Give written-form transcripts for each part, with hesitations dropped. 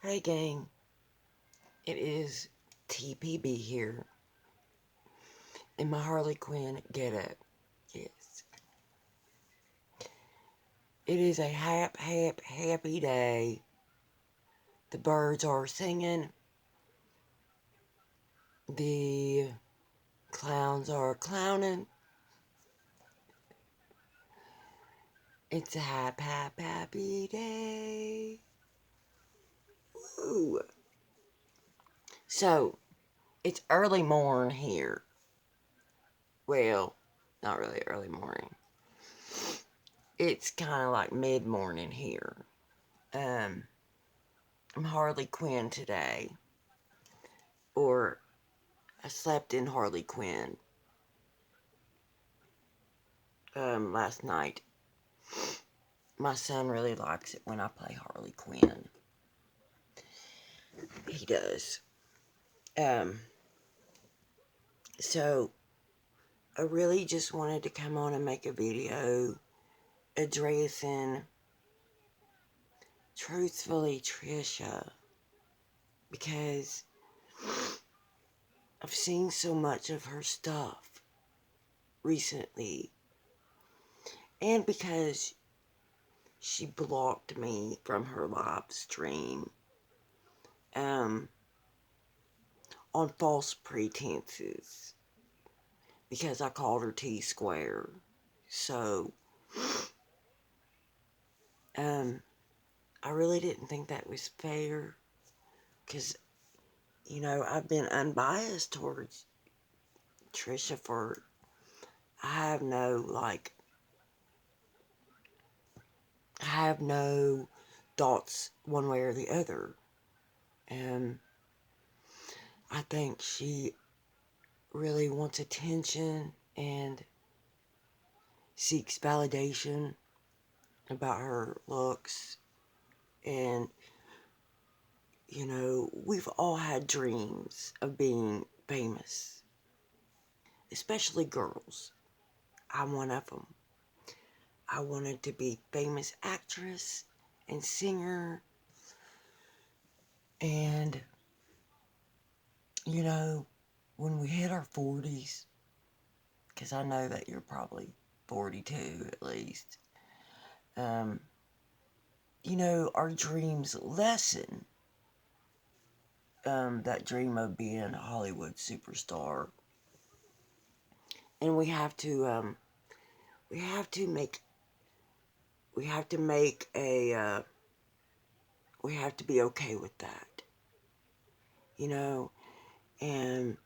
Hey gang, it is TPB here in my Harley Quinn getup. Yes, it is a happy day. The birds are singing. The clowns are clowning. It's a happy day. Woo! So, it's early morn here. Well, not really early morning. It's kind of like mid-morning here. I'm Harley Quinn today. Or I slept in Harley Quinn last night. My son really likes it when I play Harley Quinn. He does. So I really just wanted to come on and make a video addressing truthfully Trisha, because I've seen so much of her stuff recently, and because she blocked me from her live stream on false pretenses, because I called her Tsquare. So I really didn't think that was fair, because, you know, I've been unbiased towards Trisha for, I have no thoughts one way or the other. And I think she really wants attention and seeks validation about her looks. And, you know, we've all had dreams of being famous, especially girls. I'm one of them. I wanted to be famous actress and singer. And, you know, when we hit our 40s, because I know that you're probably 42 at least, you know, our dreams lessen. That dream of being a Hollywood superstar. And we have to make we have to be okay with that, you know, and,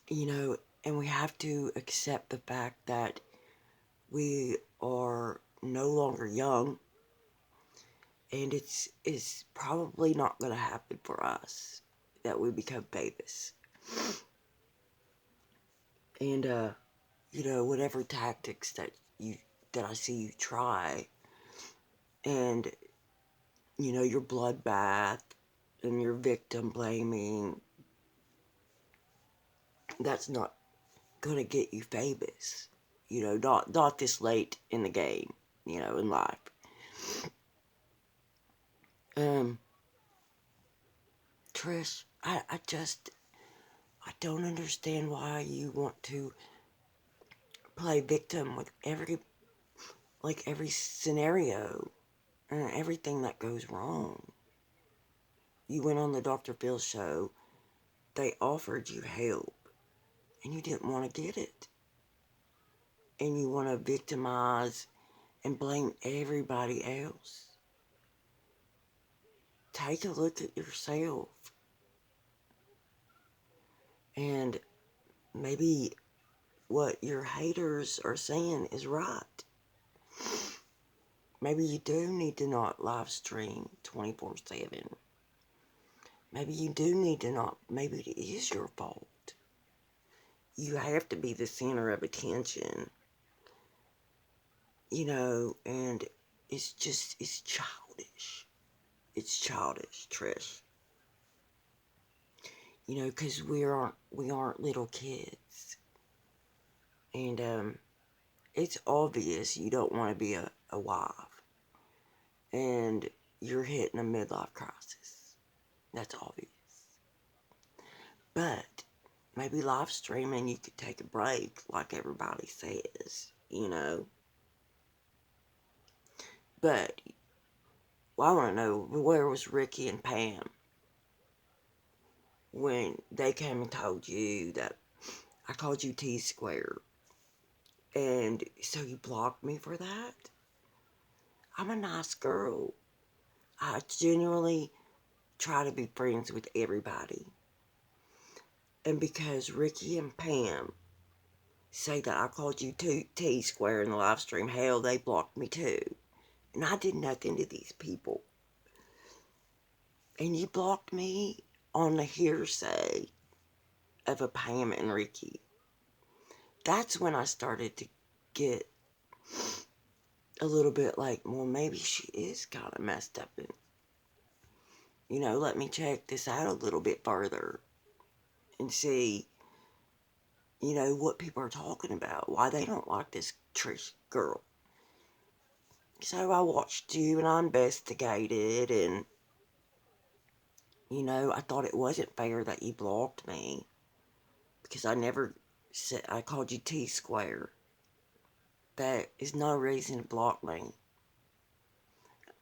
you know, and we have to accept the fact that we are no longer young, and it's probably not going to happen for us that we become famous. And, you know, whatever tactics that I see you try, and, you know, your bloodbath and your victim blaming, that's not gonna get you famous. You know, not this late in the game, you know, in life. Trish, I don't understand why you want to play victim with every scenario and everything that goes wrong. You went on the Dr. Phil show, they offered you help, and you didn't want to get it. And you want to victimize and blame everybody else. Take a look at yourself. And maybe what your haters are saying is right. Maybe you do need to not live stream 24/7. Maybe you do need to not, maybe it is your fault. You have to be the center of attention. You know, and it's childish. It's childish, Trish. You know, because we aren't little kids. And, it's obvious you don't want to be a wife. And you're hitting a midlife crisis. That's obvious. But maybe live streaming, you could take a break, like everybody says, you know. But, well, I want to know, where was Ricky and Pam when they came and told you that I called you Tsquare? And so you blocked me for that? I'm a nice girl. I genuinely try to be friends with everybody. And because Ricky and Pam say that I called you Tsquare in the live stream, hell, they blocked me too. And I did nothing to these people. And you blocked me on the hearsay of a Pam and Ricky. That's when I started to get a little bit like, well, maybe she is kind of messed up. And, you know, let me check this out a little bit further and see, you know, what people are talking about, why they don't like this Trish girl. So I watched you and I investigated, and, you know, I thought it wasn't fair that you blocked me, because I never said, I called you Tsquare. That is no reason to block me.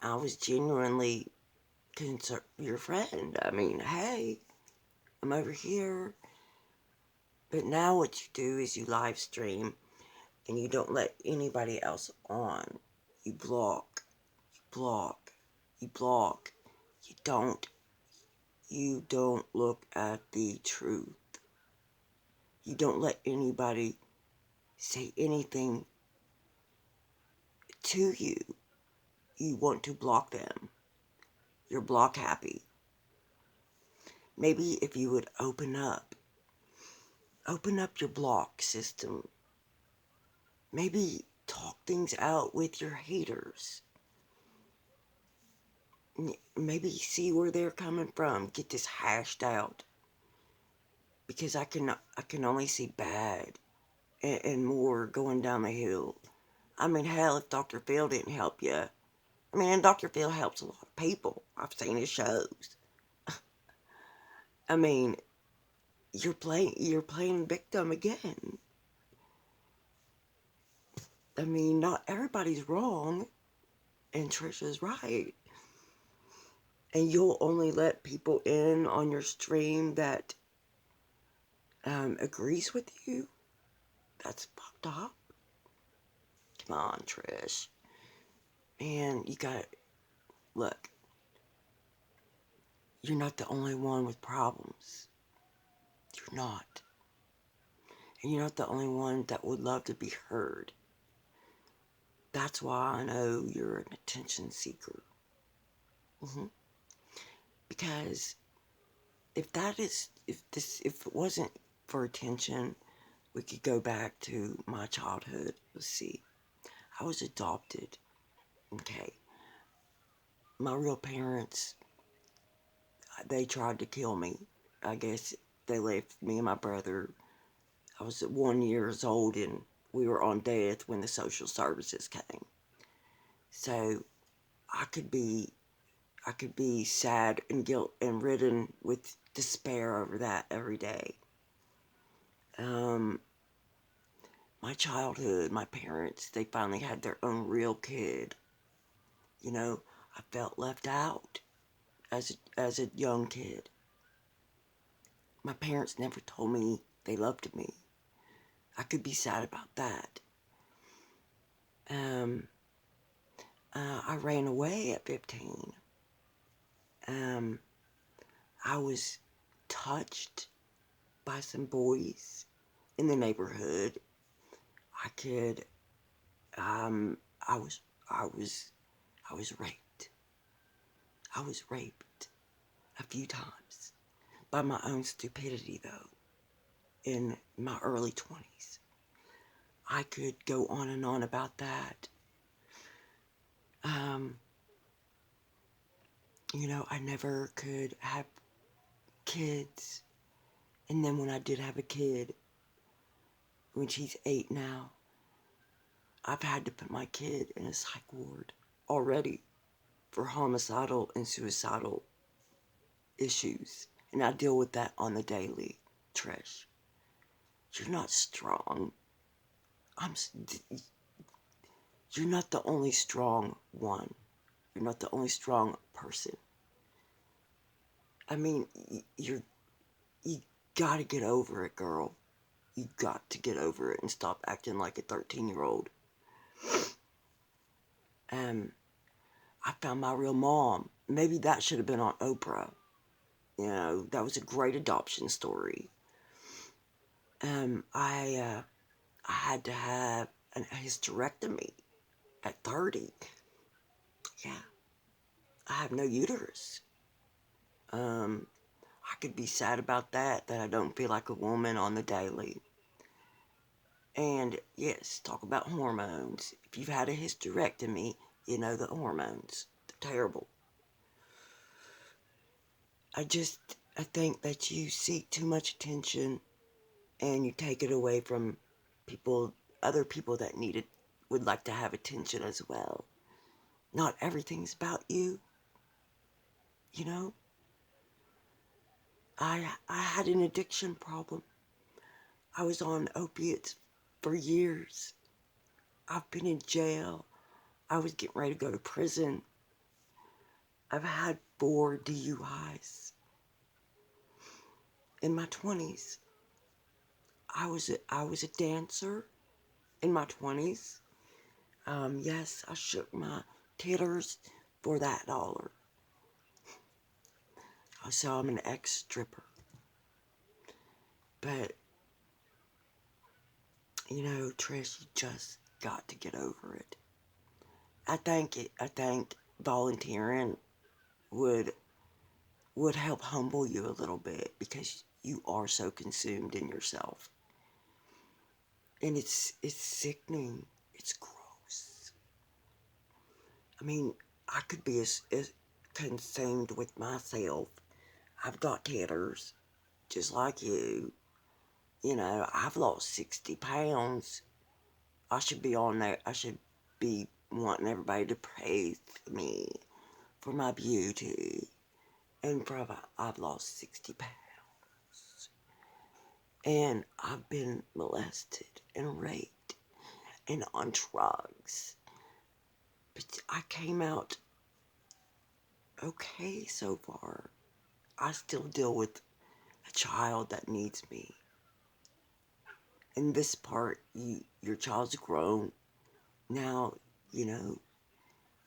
I was genuinely your friend. I mean, hey, I'm over here. But now what you do is you live stream and you don't let anybody else on. You block, you block, you block. You don't look at the truth. You don't let anybody say anything to you. You want to block them. You're block happy. Maybe if you would open up your block system. Maybe talk things out with your haters. Maybe see where they're coming from. Get this hashed out. Because I can only see bad and more going down the hill. I mean, hell, if Dr. Phil didn't help you. I mean, and Dr. Phil helps a lot of people. I've seen his shows. I mean, you're playing victim again. I mean, not everybody's wrong, and Trisha's right. And you'll only let people in on your stream that agrees with you. That's fucked up. Come on, Trish. Man, you gotta look. You're not the only one with problems. You're not. And you're not the only one that would love to be heard. That's why I know you're an attention seeker. Because if it wasn't for attention, we could go back to my childhood. Let's see. I was adopted. Okay. My real parents, they tried to kill me. I guess they left me and my brother. I was 1 year old and we were on death when the social services came. So I could be sad and guilt and ridden with despair over that every day. My childhood, my parents, they finally had their own real kid. You know, I felt left out as a young kid. My parents never told me they loved me. I could be sad about that. I ran away at 15. I was touched by some boys in the neighborhood. I could, I was raped. I was raped a few times by my own stupidity, though, in my early 20s. I could go on and on about that. You know, I never could have kids. And then when I did have a kid, when she's 8 now, I've had to put my kid in a psych ward already. for homicidal and suicidal issues. And I deal with that on the daily, Trish. You're not strong. You're not the only strong one. You're not the only strong person. I mean, you gotta get over it, girl. You got to get over it and stop acting like a 13-year-old. I found my real mom. Maybe that should have been on Oprah. You know, that was a great adoption story. I had to have a hysterectomy at 30. Yeah, I have no uterus. I could be sad about that I don't feel like a woman on the daily. And yes, talk about hormones. If you've had a hysterectomy, you know the hormones. They're terrible. I think that you seek too much attention and you take it away from other people that need it, would like to have attention as well. Not everything's about you, you know? I had an addiction problem. I was on opiates for years. I've been in jail. I was getting ready to go to prison. I've had 4 DUIs. In my 20s, I was a dancer in my 20s. Yes, I shook my titters for that dollar. So I'm an ex-stripper. But, you know, Trish, you just got to get over it. I think volunteering would help humble you a little bit because you are so consumed in yourself. And it's sickening. It's gross. I mean, I could be as consumed with myself. I've got titters, just like you. You know, I've lost 60 pounds. I should be on there. I should be wanting everybody to praise me for my beauty. And I've lost 60 pounds. And I've been molested and raped and on drugs. But I came out okay so far. I still deal with a child that needs me. In this part, your child's grown. Now, you know,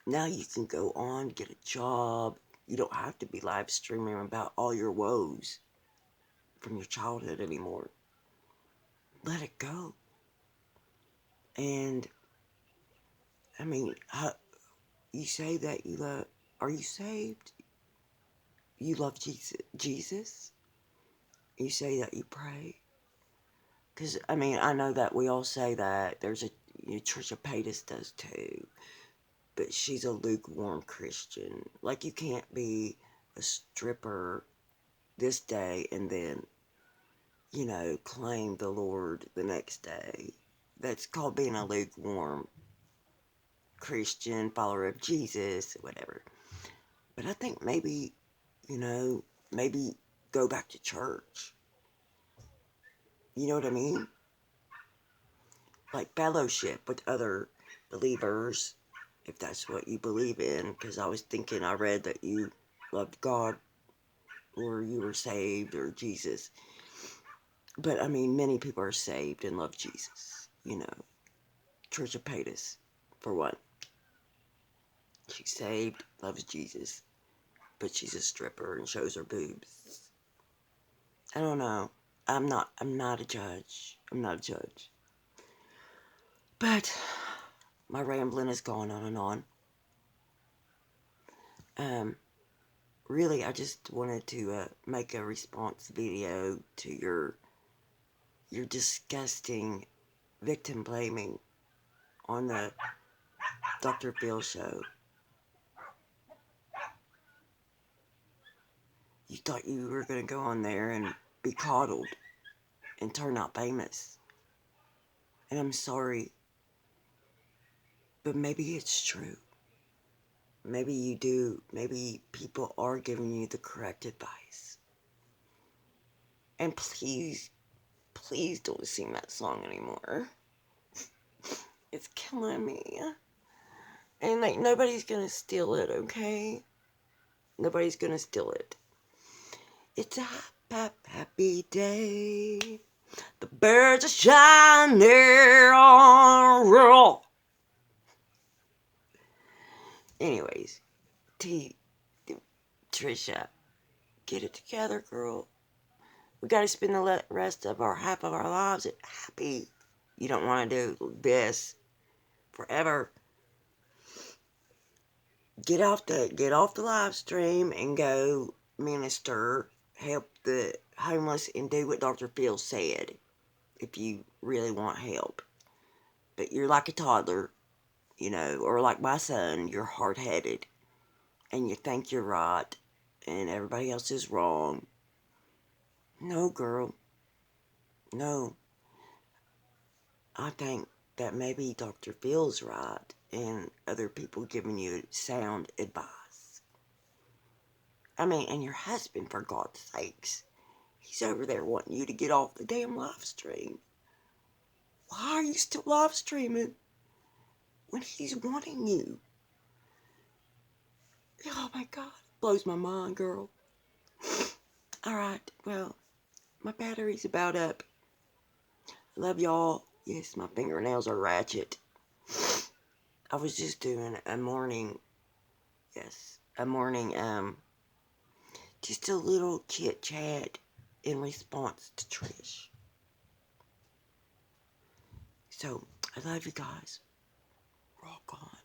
now you can go on, get a job. You don't have to be live streaming about all your woes from your childhood anymore. Let it go. And, I mean, you say that you love, are you saved? You love Jesus? You say that you pray? Because, I mean, I know that we all say that. Trisha Paytas does too. But she's a lukewarm Christian. Like, you can't be a stripper this day and then, you know, claim the Lord the next day. That's called being a lukewarm Christian, follower of Jesus, whatever. But I think maybe, you know, maybe go back to church. You know what I mean? Like fellowship with other believers, if that's what you believe in. Because I was thinking, I read that you loved God, or you were saved, or Jesus. But I mean, many people are saved and love Jesus. You know, Trisha Paytas, for one. She's saved, loves Jesus, but she's a stripper and shows her boobs. I don't know. I'm not a judge. I'm not a judge. But my rambling has gone on and on. Really, I just wanted to make a response video to your disgusting victim blaming on the Dr. Phil show. You thought you were going to go on there and be coddled and turn out famous. And I'm sorry, but maybe it's true. Maybe you do. Maybe people are giving you the correct advice. And please, please don't sing that song anymore. It's killing me. And like, nobody's gonna steal it, okay? Nobody's gonna steal it. It's a happy day. The birds are shining on roll. Anyways, Trisha, get it together, girl. We gotta spend the rest of our half of our lives happy. You don't want to do this forever. Get off the live stream and go minister, help the homeless, and do what Dr. Phil said if you really want help. But you're like a toddler, you know, or like my son, you're hard-headed and you think you're right and everybody else is wrong. No, girl. No. I think that maybe Dr. Phil's right and other people giving you sound advice. I mean, and your husband, for God's sakes. He's over there wanting you to get off the damn live stream. Why are you still live streaming when he's wanting you? Oh my God. Blows my mind, girl. Alright, well, my battery's about up. Love y'all. Yes, my fingernails are ratchet. I was just doing a morning, just a little chit chat in response to Trish. So, I love you guys. Rock on.